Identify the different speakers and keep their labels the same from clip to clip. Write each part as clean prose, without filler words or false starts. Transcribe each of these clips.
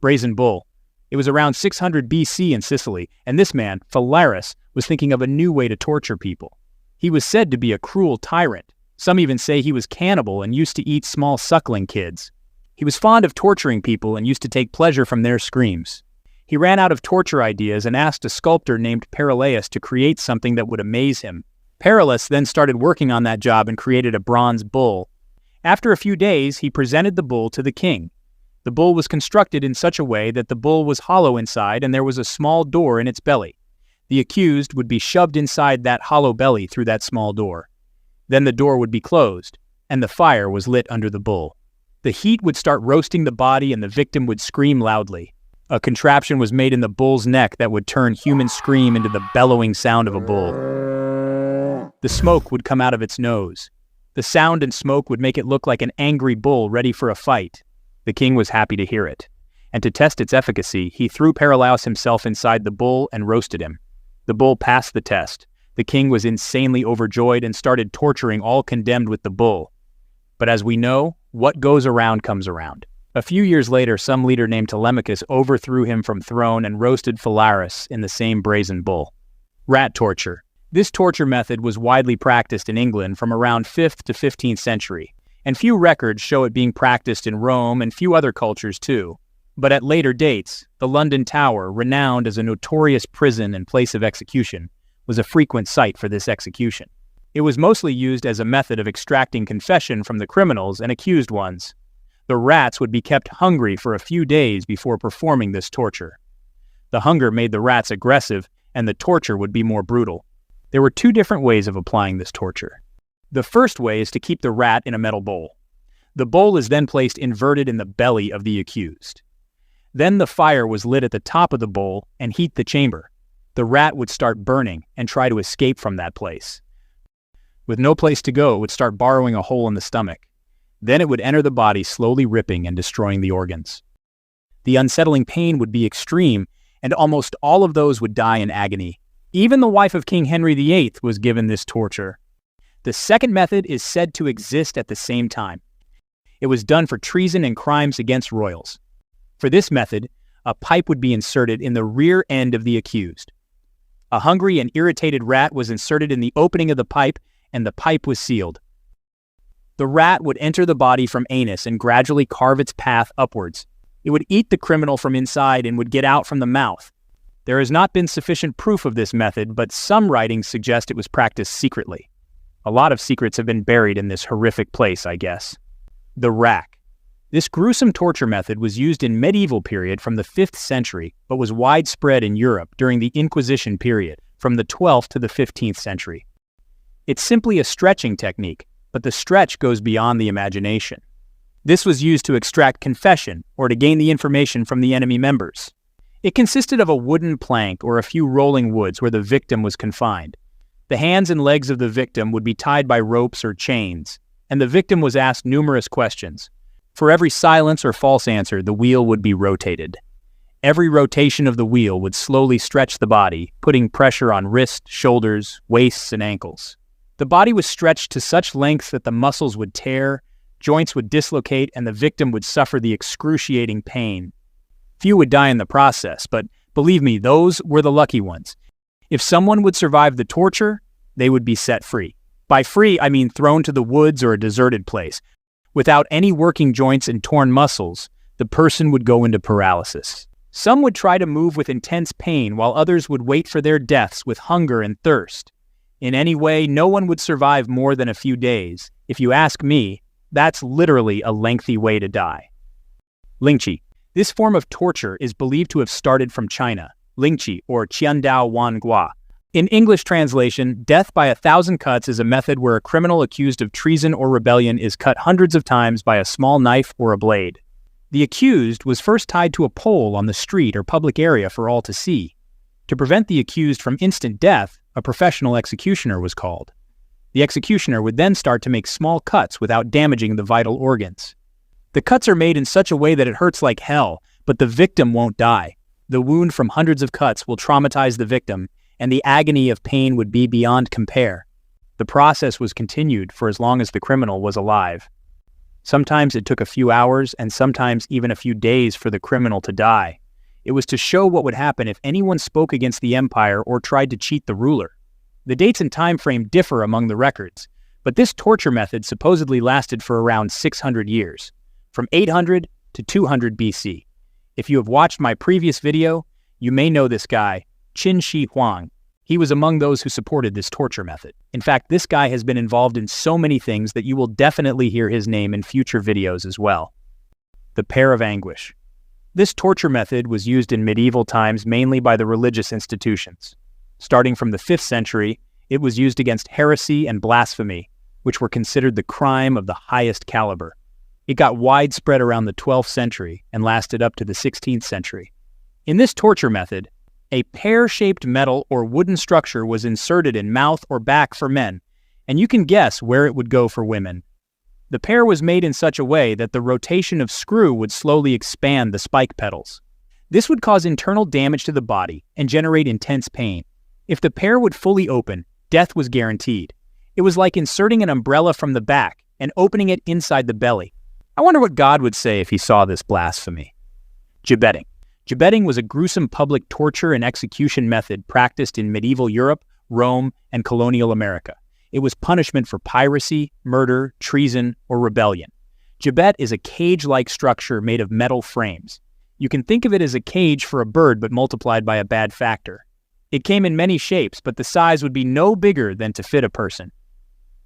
Speaker 1: Brazen Bull. It was around 600 BC in Sicily, and this man, Phalaris, was thinking of a new way to torture people. He was said to be a cruel tyrant. Some even say he was cannibal and used to eat small suckling kids. He was fond of torturing people and used to take pleasure from their screams. He ran out of torture ideas and asked a sculptor named Parallaeus to create something that would amaze him. Parallaeus then started working on that job and created a bronze bull. After a few days, he presented the bull to the king. The bull was constructed in such a way that the bull was hollow inside and there was a small door in its belly. The accused would be shoved inside that hollow belly through that small door. Then the door would be closed, and the fire was lit under the bull. The heat would start roasting the body and the victim would scream loudly. A contraption was made in the bull's neck that would turn human scream into the bellowing sound of a bull. The smoke would come out of its nose. The sound and smoke would make it look like an angry bull ready for a fight. The king was happy to hear it. And to test its efficacy, he threw Parallaeus himself inside the bull and roasted him. The bull passed the test. The king was insanely overjoyed and started torturing all condemned with the bull. But as we know, what goes around comes around. A few years later, some leader named Telemachus overthrew him from throne and roasted Phalaris in the same brazen bull. Rat torture. This torture method was widely practiced in England from around 5th to 15th century, and few records show it being practiced in Rome and few other cultures too. But at later dates, the London Tower, renowned as a notorious prison and place of execution, was a frequent site for this execution. It was mostly used as a method of extracting confession from the criminals and accused ones. The rats would be kept hungry for a few days before performing this torture. The hunger made the rats aggressive, and the torture would be more brutal. There were two different ways of applying this torture. The first way is to keep the rat in a metal bowl. The bowl is then placed inverted in the belly of the accused. Then the fire was lit at the top of the bowl and heat the chamber. The rat would start burning and try to escape from that place. With no place to go, it would start burrowing a hole in the stomach. Then it would enter the body, slowly ripping and destroying the organs. The unsettling pain would be extreme, and almost all of those would die in agony. Even the wife of King Henry VIII was given this torture. The second method is said to exist at the same time. It was done for treason and crimes against royals. For this method, a pipe would be inserted in the rear end of the accused. A hungry and irritated rat was inserted in the opening of the pipe, and the pipe was sealed. The rat would enter the body from anus and gradually carve its path upwards. It would eat the criminal from inside and would get out from the mouth. There has not been sufficient proof of this method, but some writings suggest it was practiced secretly. A lot of secrets have been buried in this horrific place, I guess. The rack. This gruesome torture method was used in medieval period from the 5th century, but was widespread in Europe during the Inquisition period, from the 12th to the 15th century. It's simply a stretching technique, but the stretch goes beyond the imagination. This was used to extract confession or to gain the information from the enemy members. It consisted of a wooden plank or a few rolling woods where the victim was confined. The hands and legs of the victim would be tied by ropes or chains, and the victim was asked numerous questions. For every silence or false answer, the wheel would be rotated. Every rotation of the wheel would slowly stretch the body, putting pressure on wrists, shoulders, waists, and ankles. The body was stretched to such lengths that the muscles would tear, joints would dislocate, and the victim would suffer the excruciating pain. Few would die in the process, but believe me, those were the lucky ones. If someone would survive the torture, they would be set free. By free, I mean thrown to the woods or a deserted place. Without any working joints and torn muscles, the person would go into paralysis. Some would try to move with intense pain, while others would wait for their deaths with hunger and thirst. In any way, no one would survive more than a few days. If you ask me, that's literally a lengthy way to die. Lingqi. This form of torture is believed to have started from China. Lingqi, or Qiandao Wangua. In English translation, death by 1,000 cuts is a method where a criminal accused of treason or rebellion is cut hundreds of times by a small knife or a blade. The accused was first tied to a pole on the street or public area for all to see. To prevent the accused from instant death, a professional executioner was called. The executioner would then start to make small cuts without damaging the vital organs. The cuts are made in such a way that it hurts like hell, but the victim won't die. The wound from hundreds of cuts will traumatize the victim, and the agony of pain would be beyond compare. The process was continued for as long as the criminal was alive. Sometimes it took a few hours and sometimes even a few days for the criminal to die. It was to show what would happen if anyone spoke against the empire or tried to cheat the ruler. The dates and time frame differ among the records, but this torture method supposedly lasted for around 600 years, from 800 to 200 BC. If you have watched my previous video, you may know this guy, Qin Shi Huang. He was among those who supported this torture method. In fact, this guy has been involved in so many things that you will definitely hear his name in future videos as well. The Pear of Anguish. This torture method was used in medieval times mainly by the religious institutions. Starting from the 5th century, it was used against heresy and blasphemy, which were considered the crime of the highest caliber. It got widespread around the 12th century and lasted up to the 16th century. In this torture method, a pear-shaped metal or wooden structure was inserted in mouth or back for men, and you can guess where it would go for women. The pear was made in such a way that the rotation of screw would slowly expand the spike petals. This would cause internal damage to the body and generate intense pain. If the pear would fully open, death was guaranteed. It was like inserting an umbrella from the back and opening it inside the belly. I wonder what God would say if he saw this blasphemy. Gibbeting. Gibbeting was a gruesome public torture and execution method practiced in medieval Europe, Rome, and colonial America. It was punishment for piracy, murder, treason, or rebellion. Gibbet is a cage-like structure made of metal frames. You can think of it as a cage for a bird but multiplied by a bad factor. It came in many shapes, but the size would be no bigger than to fit a person.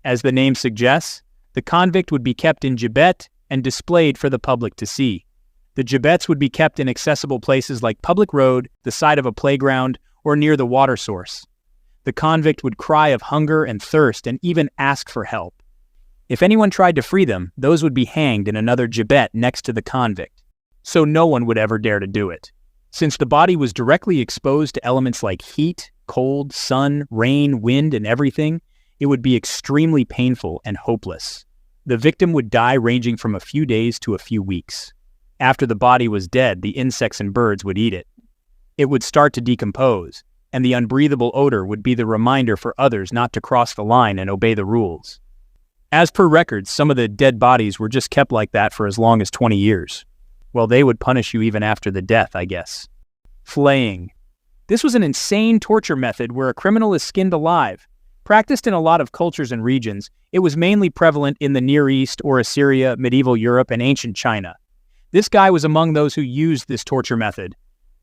Speaker 1: As the name suggests, the convict would be kept in gibbet and displayed for the public to see. The gibbets would be kept in accessible places like public road, the side of a playground, or near the water source. The convict would cry of hunger and thirst and even ask for help. If anyone tried to free them, those would be hanged in another gibbet next to the convict. So no one would ever dare to do it. Since the body was directly exposed to elements like heat, cold, sun, rain, wind, and everything, it would be extremely painful and hopeless. The victim would die ranging from a few days to a few weeks. After the body was dead, the insects and birds would eat it. It would start to decompose, and the unbreathable odor would be the reminder for others not to cross the line and obey the rules. As per records, some of the dead bodies were just kept like that for as long as 20 years. Well, they would punish you even after the death, I guess. Flaying. This was an insane torture method where a criminal is skinned alive. Practiced in a lot of cultures and regions, it was mainly prevalent in the Near East or Assyria, medieval Europe, and ancient China. This guy was among those who used this torture method.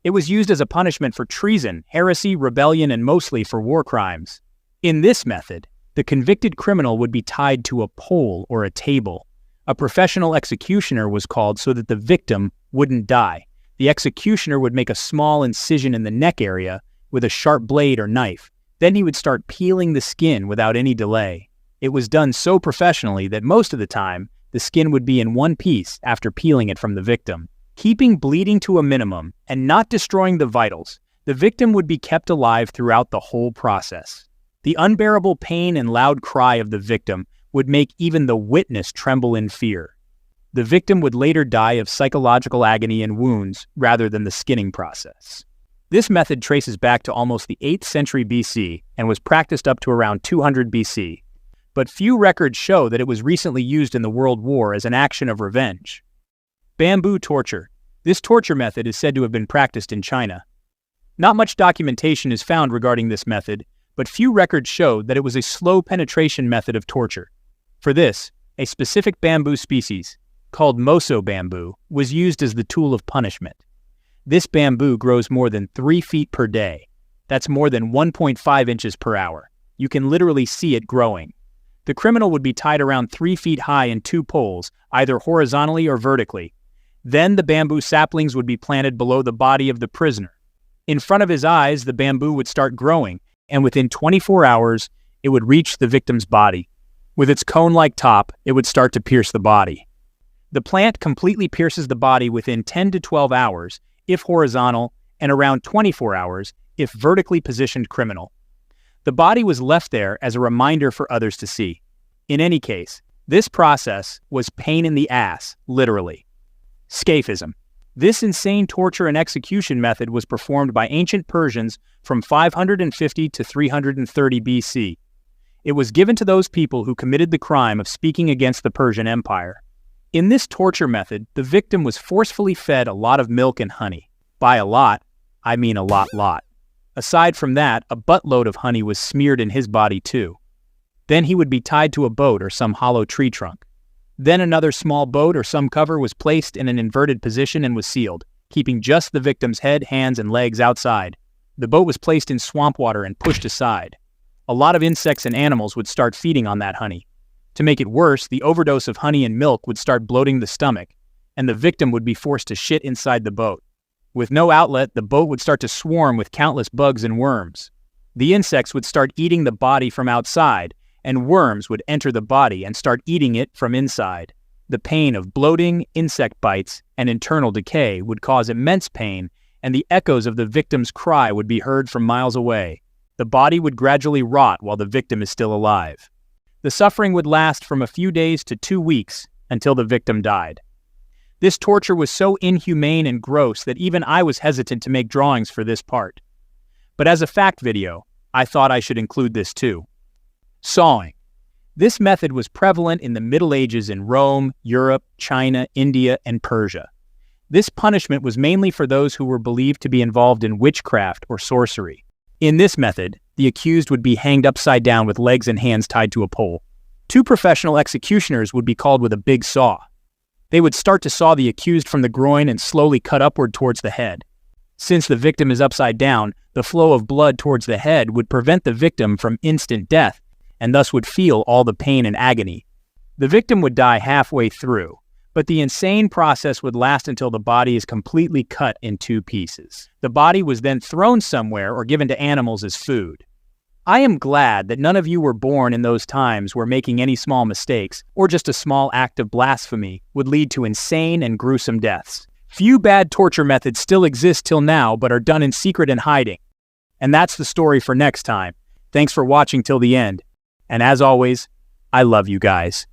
Speaker 1: It was used as a punishment for treason, heresy, rebellion, and mostly for war crimes. In this method, the convicted criminal would be tied to a pole or a table. A professional executioner was called so that the victim wouldn't die. The executioner would make a small incision in the neck area with a sharp blade or knife. Then he would start peeling the skin without any delay. It was done so professionally that most of the time, the skin would be in one piece after peeling it from the victim. Keeping bleeding to a minimum and not destroying the vitals, the victim would be kept alive throughout the whole process. The unbearable pain and loud cry of the victim would make even the witness tremble in fear. The victim would later die of psychological agony and wounds rather than the skinning process. This method traces back to almost the 8th century BC and was practiced up to around 200 BC. But few records show that it was recently used in the World War as an action of revenge. Bamboo torture. This torture method is said to have been practiced in China. Not much documentation is found regarding this method, but few records show that it was a slow penetration method of torture. For this, a specific bamboo species, called moso bamboo, was used as the tool of punishment. This bamboo grows more than 3 feet per day. That's more than 1.5 inches per hour. You can literally see it growing. The criminal would be tied around 3 feet high in 2 poles, either horizontally or vertically. Then the bamboo saplings would be planted below the body of the prisoner. In front of his eyes, the bamboo would start growing, and within 24 hours, it would reach the victim's body. With its cone-like top, it would start to pierce the body. The plant completely pierces the body within 10 to 12 hours, if horizontal, and around 24 hours, if vertically positioned criminal. The body was left there as a reminder for others to see. In any case, this process was pain in the ass, literally. Scaphism. This insane torture and execution method was performed by ancient Persians from 550 to 330 BC. It was given to those people who committed the crime of speaking against the Persian Empire. In this torture method, the victim was forcefully fed a lot of milk and honey. By a lot, I mean a lot. Aside from that, a buttload of honey was smeared in his body too. Then he would be tied to a boat or some hollow tree trunk. Then another small boat or some cover was placed in an inverted position and was sealed, keeping just the victim's head, hands, and legs outside. The boat was placed in swamp water and pushed aside. A lot of insects and animals would start feeding on that honey. To make it worse, the overdose of honey and milk would start bloating the stomach, and the victim would be forced to shit inside the boat. With no outlet, the boat would start to swarm with countless bugs and worms. The insects would start eating the body from outside, and worms would enter the body and start eating it from inside. The pain of bloating, insect bites, and internal decay would cause immense pain, and the echoes of the victim's cry would be heard from miles away. The body would gradually rot while the victim is still alive. The suffering would last from a few days to 2 weeks until the victim died. This torture was so inhumane and gross that even I was hesitant to make drawings for this part. But as a fact video, I thought I should include this too. Sawing. This method was prevalent in the Middle Ages in Rome, Europe, China, India, and Persia. This punishment was mainly for those who were believed to be involved in witchcraft or sorcery. In this method, the accused would be hanged upside down with legs and hands tied to a pole. 2 professional executioners would be called with a big saw. They would start to saw the accused from the groin and slowly cut upward towards the head. Since the victim is upside down, the flow of blood towards the head would prevent the victim from instant death, and thus would feel all the pain and agony. The victim would die halfway through, but the insane process would last until the body is completely cut in 2 pieces. The body was then thrown somewhere or given to animals as food. I am glad that none of you were born in those times where making any small mistakes, or just a small act of blasphemy, would lead to insane and gruesome deaths. Few bad torture methods still exist till now but are done in secret and hiding. And that's the story for next time. Thanks for watching till the end. And as always, I love you guys.